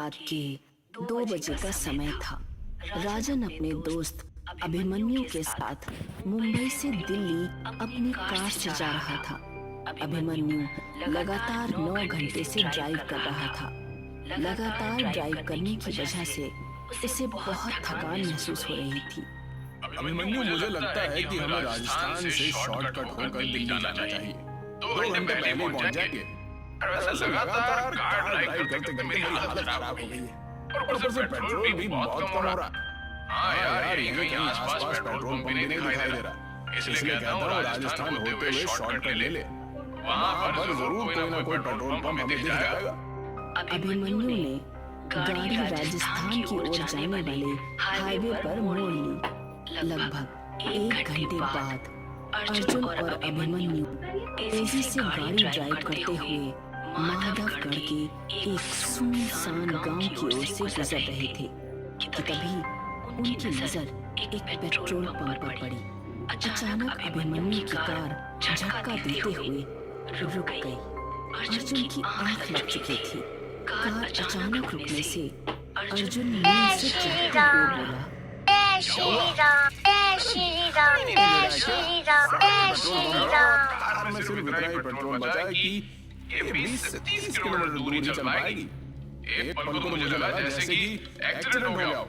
रात के 2 बजे का समय था। राजन अपने दोस्त अभिमन्यु के साथ मुंबई से दिल्ली अपनी कार से जा रहा था। अभिमन्यु लगातार 9 घंटे से ड्राइव कर रहा था। लगातार ड्राइव करने की वजह से उसे बहुत थकान महसूस हो रही थी। अभिमन्यु, मुझे लगता है कि हमें राजस्थान से शॉर्टकट होकर दिल्ली जाना चाहिए। 2 घंटे पहले पहुंच जाएंगे। वैसे लगातार कार ड्राइव करते करते मेरी हालत खराब हो गई है और ऊपर से पेट्रोल भी बहुत कम हो रहा। हाँ यार, ये कहीं आसपास पेट्रोल पंप भी नहीं दिखाई दे रहा। इसलिए कहता हूँ राजस्थान होते हुए शॉर्टकट ले ले। वहाँ पर जरूर कोई ना कोई पेट्रोल पंप हमें दिख जाएगा। अभिमन्यु ने गाड़ी राजस्थान की ओर जाने वाले हाईवे पर मोड़ ली। लगभग 1 घंटे बाद अर्जुन और अभिमन्यु तेजी से गाड़ी ड्राइव करते हुए माधवगढ़ के एक सुनसान गांव की ओर से गुजर रहे थे कि तभी उनकी नजर एक पेट्रोल पंप पर पड़ी। अचानक अभिमन्यु की कार झटका देते हुए रुक गई। अर्जुन की आंख लग चुकी थी। कार अचानक रुकने से अर्जुन नींद से चौंकते हुए बोला, श्री राम, श्री राम, श्री राम, श्री राम। कार में सिर्फ इतना ही पेट्रोल बचा है कि ये 20 से 30 किलोमीटर दूरी चल पाएगी। एक पल को तो मुझे लगा जैसे कि एक्सीडेंट हो गया हो।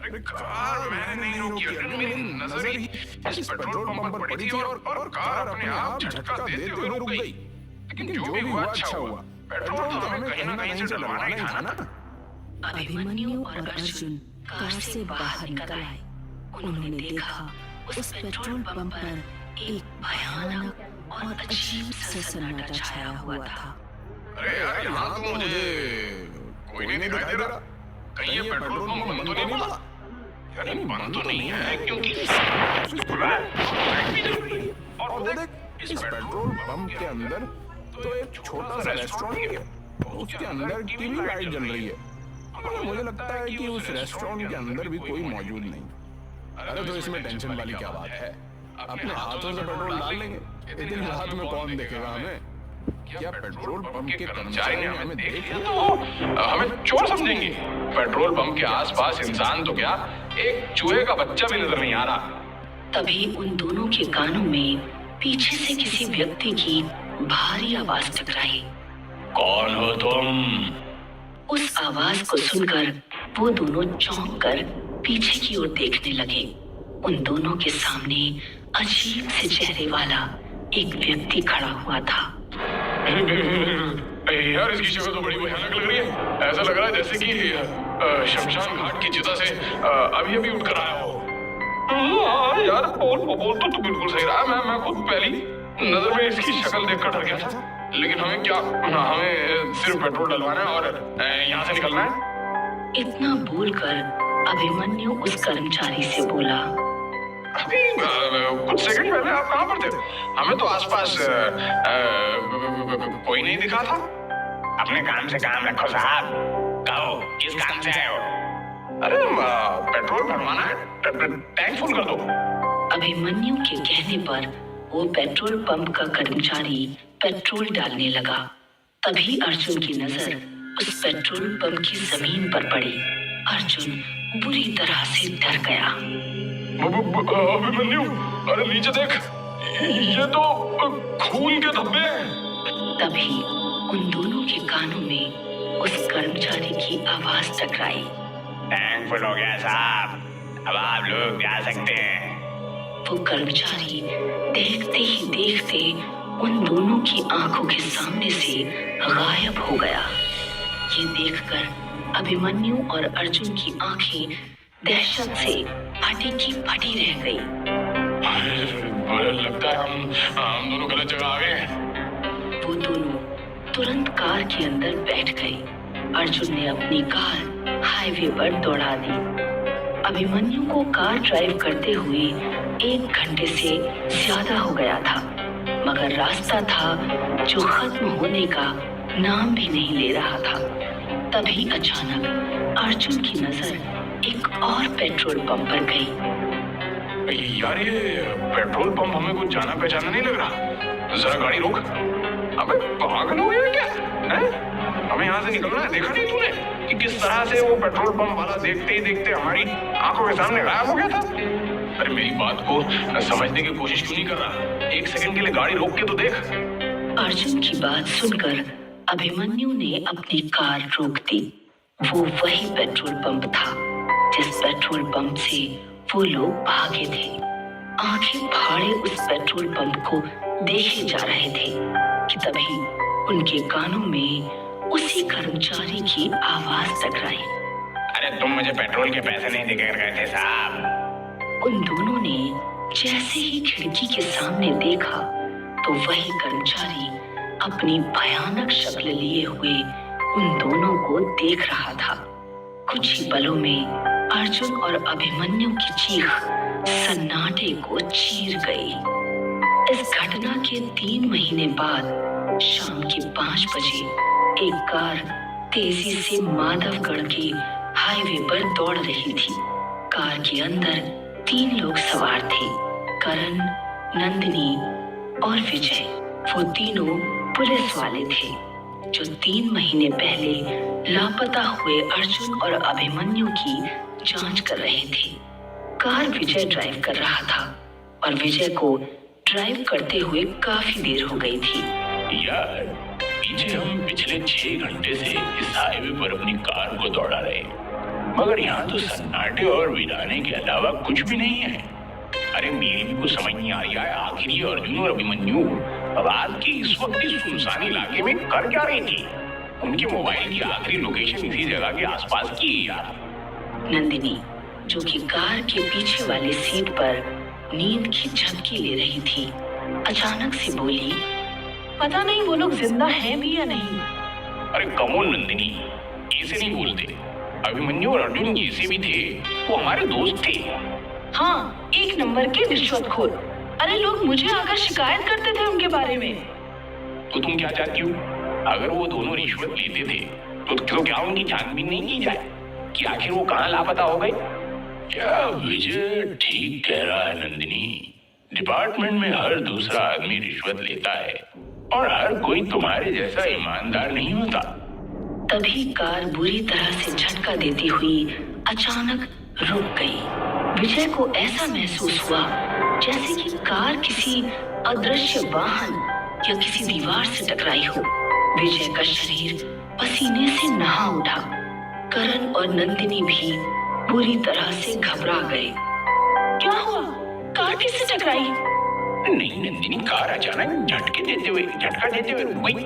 अरे कार मैंने नहीं रोकी, मेरी नजर ही इस पेट्रोल पंप पर पड़ी थी और कार अपने आप झटका देते हुए रुक गई। लेकिन जो भी हुआ अच्छा हुआ। पेट्रोल तो हमें कहीं ना कहीं से डलवाना ही था ना। अभिमन्यु और अर्जुन कार से बाहर निकल आए। उन्होंने देखा उस पेट्रोल पंप पर एक भयानक और अजीब सा सन्नाटा छाया हुआ था। अरे यार, यहाँ तो मुझे कोई नहीं दिखाई दे रहा। कहीं ये पेट्रोल पंप बंद तो नहीं हुआ? यार बंद तो नहीं है क्योंकि और वो देख, इस पेट्रोल पंप के अंदर तो एक छोटा सा रेस्टोरेंट है। उसके अंदर की भी लाइट जल रही है। मुझे लगता है कि उस रेस्टोरेंट के अंदर भी कोई मौजूद नहीं। अरे तो इसमें टेंशन वाली क्या बात है? अपने हाथों से पेट्रोल डाल लेंगे। इतनी रात में कौन देखेगा हमें? क्या पेट्रोल पंप के कर्मचारी ने हमें देख लिया तो हमें चोर समझेंगे? पेट्रोल पंप के आसपास इंसान तो क्या, एक चूहे का बच्चा भी नजर नहीं आ रहा। तभी उन दोनों के कानों में पीछे से किसी व्यक्ति की भारी आवाज टकराई। कौन हो तुम? उस आवाज को सुनकर वो दोनों चौंक कर पीछे की ओर देखने लगे। उन दोनों के सामने अजीब से चेहरे वाला एक व्यक्ति खड़ा हुआ था। यार, इसकी शक्ल तो बड़ी भयानक लग रही है। ऐसा लग रहा है जैसे कि शमशान घाट की चिता से अभी अभी उठकर आया हो। यार बोल तो तू बिल्कुल सही रहा। मैं खुद पहली नजर में इसकी शक्ल देखकर डर गया था। लेकिन हमें क्या, हमें सिर्फ पेट्रोल डलवाना है और यहाँ से निकलना है। इतना बोलकर अभिमन्यु उस कर्मचारी से बोला, अभी कुछ सेकंड पहले आप कहाँ पर थे? हमें तो आसपास कोई नहीं दिखा था। अपने काम से काम रखो साहब। कहो किस काम से आए हो? अरे पेट्रोल भरवाना है, टैंक फुल कर दो। अभिमन्यु के कहने पर वो पेट्रोल पंप का कर्मचारी पेट्रोल डालने लगा। तभी अर्जुन की नजर उस पेट्रोल पंप की जमीन पर पड़ी। अर्जुन बुरी तरह से डर गया। अभिमन्यु, अरे नीचे देख, ये तो खून के धब्बे हैं। तभी उन दोनों के कानों में उस कर्मचारी की आवाज टकराई। टैंक फुल हो गया साहब, अब आप लोग जा सकते हैं। वो कर्मचारी देखते ही देखते उन दोनों की आंखों के सामने से गायब हो गया। ये देखकर अभिमन्यु और अर्जुन की आंखें दहशत से फटी की फटी रह गई। लगता है हम दोनों गलत जगह आ गए हैं। वो दोनों तुरंत कार के अंदर बैठ गए। अर्जुन ने अपनी कार हाईवे पर दौड़ा दी। अभिमन्यु को कार ड्राइव करते हुए 1 घंटे से ज्यादा हो गया था, मगर रास्ता था जो खत्म होने का नाम भी नहीं ले रहा था। तभी अचानक अर्जुन की नजर एक और पेट्रोल पंप पर गई। यार, ये पेट्रोल पंप हमें कुछ जाना पहचाना नहीं लग रहा। जरा गाड़ी रोक। अबे पागल हो गया क्या? हमें यहाँ से निकलना है। देखा नहीं तूने कि कि किस तरह से वो पेट्रोल पंप वाला देखते ही देखते हमारी आंखों के सामने गायब हो गया था। अरे मेरी बात को समझने की कोशिश क्यों नहीं कर रहा? एक सेकंड के लिए गाड़ी रोक के तो देख। अर्जुन की बात सुनकर अभिमन्यु ने अपनी कार रोक दी। वो वही पेट्रोल पंप था जिस पेट्रोल पंप से वो लोग भागे थे। आंखें फाड़े उस पेट्रोल पंप को देखे जा रहे थे कि तभी उनके कानों में उसी कर्मचारी की आवाज टकराई। अरे तुम मुझे पेट्रोल के पैसे नहीं देकर गए थे साहब। उन दोनों ने जैसे ही खिड़की के सामने देखा तो वही कर्मचारी अपनी भयानक शक्ल लिए हुए उन दोनों को देख रहा था। कुछ ही पलों में अर्जुन और अभिमन्यु की चीख सन्नाटे को चीर गई। इस घटना के 3 महीने बाद शाम के 5 बजे एक कार तेजी से माधवगढ़ के हाईवे पर दौड़ रही थी। कार के अंदर 3 लोग सवार थे, करण, नंदिनी और विजय। वो तीनों पुलिस वाले थे जो 3 महीने पहले लापता हुए अर्जुन और अभिमन्यु की जांच कर रहे थे। कार विजय ड्राइव कर रहा था और विजय को ड्राइव करते हुए काफी देर हो गई थी। यार, पीछे हम पिछले 6 घंटे से इस हाईवे पर अपनी कार को दौड़ा रहे, मगर यहाँ तो सन्नाटे और वीराने के अलावा कुछ भी नहीं है। अरे मेरी भी कुछ समझ नहीं आ रही है, आखिर ये अर्जुन और अभिमन्यु रात के इस वक्त इस सुनसान इलाके में कर क्या रही थी? उनके मोबाइल की आखिरी लोकेशन इसी जगह के आसपास की है यार। नंदिनी, जो कि कार के पीछे वाली सीट पर नींद की झपकी ले रही थी, अचानक से बोली, पता नहीं वो लोग जिंदा हैं भी या नहीं। अरे कमोन नंदिनी, ऐसे नहीं बोलते। अभिमन्यु और अर्जुन जैसे भी थे, वो हमारे दोस्त थे। हाँ, 1 नंबर के रिश्वतखोर। अरे लोग मुझे आकर शिकायत करते थे उनके बारे में। तो तुम क्या चाहती हो? अगर वो दोनों रिश्वत लेते थे तो क्या उनकी छानबीन नहीं की जाए कि आखिर वो कहाँ लापता हो गए? क्या विजय ठीक कह रहा है नंदिनी? डिपार्टमेंट में हर दूसरा आदमी रिश्वत लेता है और हर कोई तुम्हारे जैसा ईमानदार नहीं होता। तभी कार बुरी तरह से झटका देती हुई अचानक रुक गई। विजय को ऐसा महसूस हुआ जैसे कि कार किसी अदृश्य वाहन या किसी दीवार से टकराई हो। विजय का शरीर पसीने से नहा उठा। करण और नंदिनी भी बुरी तरह से घबरा गए। क्या हुआ? कार किससे टकराई? नहीं नंदिनी, कार अचानक झटका देते हुए रुक गई।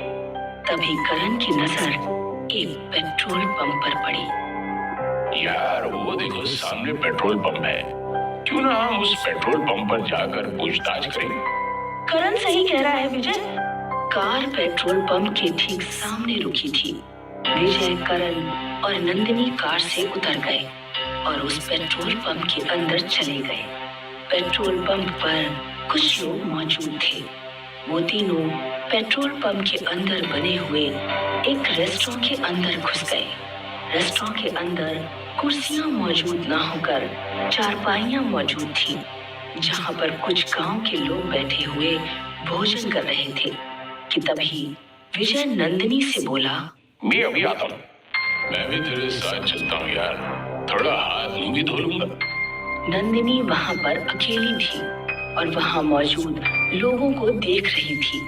तभी करण की नजर एक पेट्रोल पंप पर पड़ी। यार वो देखो, सामने पेट्रोल पंप है। क्यों ना हम उस पेट्रोल पंप पर जाकर पूछताछ करें? करण सही कह रहा है विजय। कार पेट्रोल पंप के ठीक सामने रुकी थी। विजय, करण और नंदिनी कार से उतर गए और उस पेट्रोल पंप के अंदर चले गए। पेट्रोल पंप पर कुछ लोग मौजूद थे। वो तीनों पेट्रोल पंप के अंदर बने हुए एक रेस्टोरेंट के अंदर घुस गए। रेस्टोरेंट के अंदर कुर्सियां मौजूद ना होकर चारपाइयां मौजूद थी, जहां पर कुछ गांव के लोग बैठे हुए भोजन कर रहे थे कि तभी विजय नंदिनी से बोला, मैं अभी आता हूँ। मैं भी तेरे साथ चलता हूँ यार, थोड़ा हाथ मुंह भी धो लूंगा। नंदिनी वहां पर अकेली थी और वहां मौजूद लोगों को देख रही थी।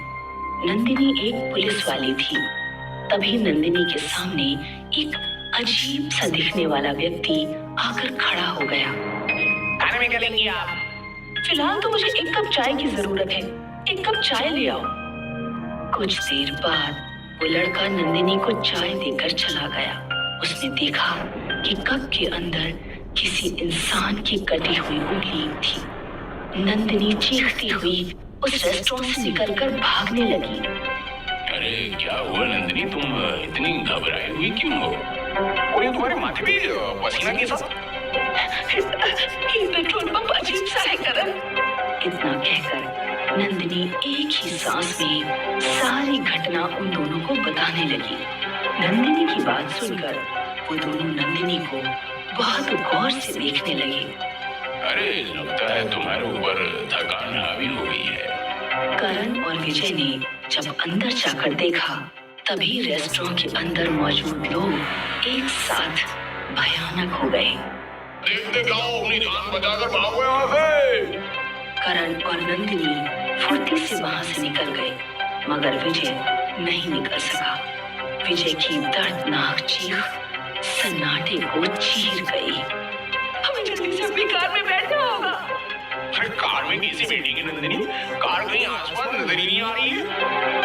नंदिनी एक पुलिस वाली थी। तभी नंदिनी के सामने एक अजीब सा दिखने वाला व्यक्ति आकर खड़ा हो गया। खाने में क्या लेंगी आप? फिलहाल तो मुझे 1 कप चाय की जरूरत है। 1 कप चाय ले आओ। कुछ देर बाद वो लड़का नंदिनी को चाय देकर चला गया। उसने देखा कि कप के अंदर किसी इंसान की कटी हुई उंगली थी। नंदिनी चीखती हुई उस रेस्टोरेंट से निकलकर भागने लगी। अरे क्या हुआ नंदिनी, तुम इतनी घबराई हुई क्यों हो? और ये तुम्हारे माथे पे पसीना कैसा? ये पेट्रोल पंप अजीब सा है करण। इतना कहकर नंदिनी एक ही सांस में सारी घटना उन दोनों को बताने लगी। नंदिनी की बात सुनकर वो दोनों नंदिनी को बहुत गौर से देखने लगे। अरे लगता है तुम्हारे ऊपर थकान हावी हो गई है। करण और विजय ने जब अंदर जाकर देखा, तभी रेस्टोरेंट के अंदर मौजूद लोग एक साथ भयानक हो गए। देखते जाओ, अपनी जान बचाकर भागो यहाँ से। करण और नंदिनी फुर्ती से वहां से निकल गए, मगर विजय नहीं निकल सका। विजय की दर्दनाक चीख सन्नाटे को चीर गई। हमें जल्दी से अपनी कार में बैठना होगा। अरे कार में कैसे बैठेगी नंदिनी? कार कहीं आसपास नजर ही नहीं आ रही है।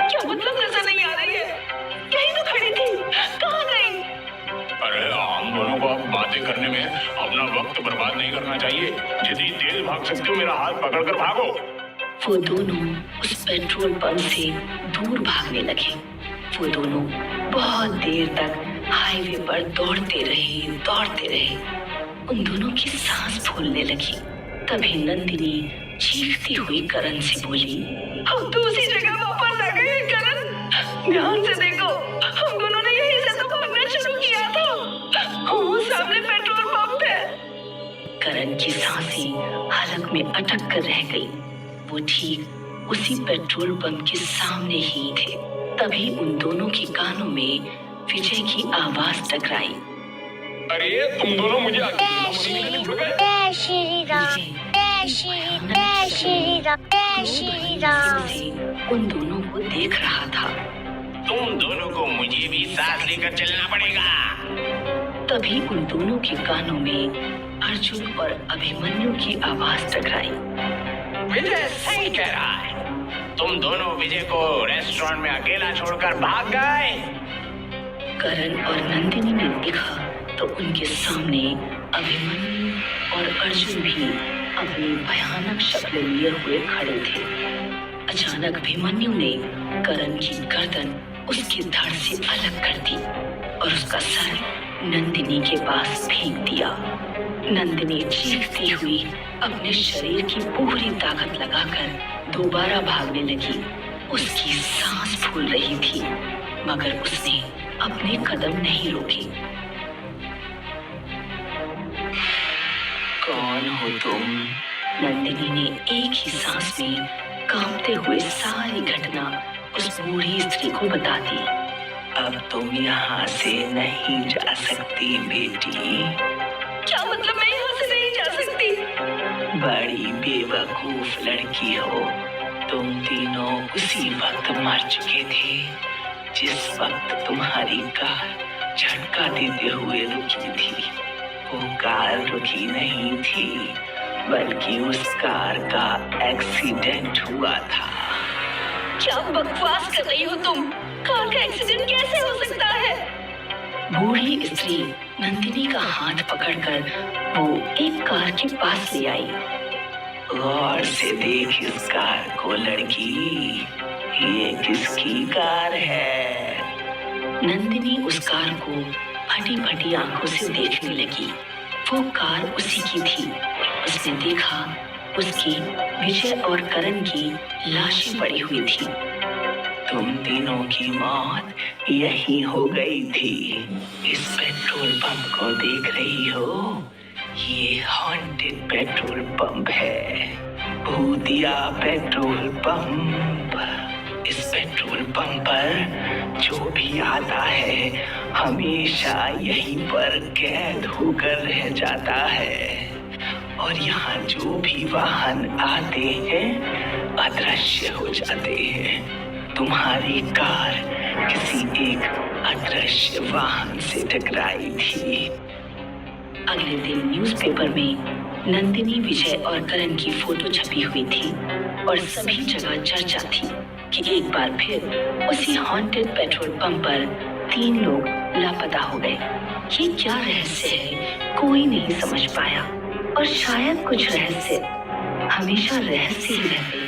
क्या मतलब नजर नहीं आ रही है? यहीं तो खड़ी थी, कहाँ गई? अरे हम दोनों को अब बातें करने में अपना वक्त बर्बाद नहीं करना चाहिए। जितनी तेज भाग सकते हो मेरा हाथ पकड़कर भागो। वो दोनों उस पेट्रोल पंप से दूर भागने लगे। वो दोनों बहुत देर तक हाईवे पर दौड़ते रहे। उन दोनों की सांस फूलने लगी। तभी नंदिनी चीखती हुई करण से बोली, हम तो उसी जगह वापस आ गए करण। ध्यान से देखो, हम दोनों ने यहीं से तो भागना शुरू किया था। वो सामने पेट्रोल पंप है। करण की सांसें हलक में अटक कर रह गई। वो ठीक उसी पेट्रोल पंप के सामने ही थे। तभी उन दोनों के कानों में विजय की आवाज टकराई। अरे तुम दोनों मुझे जय श्री राम, जय श्री राम। उन दोनों को देख रहा था। तुम दोनों को मुझे भी साथ लेकर चलना पड़ेगा। तभी उन दोनों के कानों में अर्जुन और अभिमन्यु की आवाज टकराई। विजय सही कह रहा है। तुम दोनों विजय को रेस्टोरेंट में अकेला छोड़कर भाग गए। करण और नंदिनी ने देखा तो उनके सामने अभिमन्यु और अर्जुन भी अपनी भयानक शक्ल लिए हुए खड़े थे। अचानक अभिमन्यु ने करण की गर्दन उसके धड़ से अलग कर दी और उसका सर नंदिनी के पास फेंक दिया। नंदिनी चीखती हुई अपने शरीर की पूरी ताकत लगाकर दोबारा भागने लगी। उसकी सांस फूल रही थी, मगर उसने अपने कदम नहीं रोके। कौन हो तुम? नंदिनी ने एक ही सांस में कांपते हुए सारी घटना उस बूढ़ी स्त्री को बता दी। अब तुम यहाँ से नहीं जा सकती बेटी। क्या मतलब मैं यहाँ से नहीं जा सकती? बड़ी बेवकूफ लड़की हो। तुम तीनों उसी वक्त मर चुके थे जिस वक्त तुम्हारी कार झटका देते हुए रुकी थी। वो कार रुकी नहीं थी, बल्कि उस कार का एक्सीडेंट हुआ था। क्या बकवास कर रही हो तुम? कार का एक्सीडेंट कैसे हो सकता है? बूढ़ी स्त्री नंदिनी का हाथ पकड़कर वो एक कार के पास ले आई। गौर से देख इस कार को लड़की, ये किसकी कार है? नंदिनी उस कार को फटी फटी आंखों से देखने लगी। वो कार उसी की थी। उसने देखा उसकी विजय और करण की लाशें पड़ी हुई थी। तुम तीनों की मौत यही हो गई थी। इस पेट्रोल पंप को देख रही हो? ये हॉन्टेड पेट्रोल पंप है, भूतिया पेट्रोल पंप। इस पेट्रोल पंप पर जो भी आता है हमेशा यहीं पर कैद होकर रह जाता है, और यहाँ जो भी वाहन आते हैं अदृश्य हो जाते हैं। तुम्हारी कार किसी एक अदृश्य वाहन से टकराई थी। अगले दिन न्यूज़पेपर में नंदिनी, विजय और करण की फोटो छपी हुई थी और सभी जगह चर्चा थी कि एक बार फिर उसी हॉन्टेड पेट्रोल पंप पर 3 लोग लापता हो गए। ये क्या रहस्य है, कोई नहीं समझ पाया, और शायद कुछ रहस्य हमेशा रहस्य ही रहते हैं।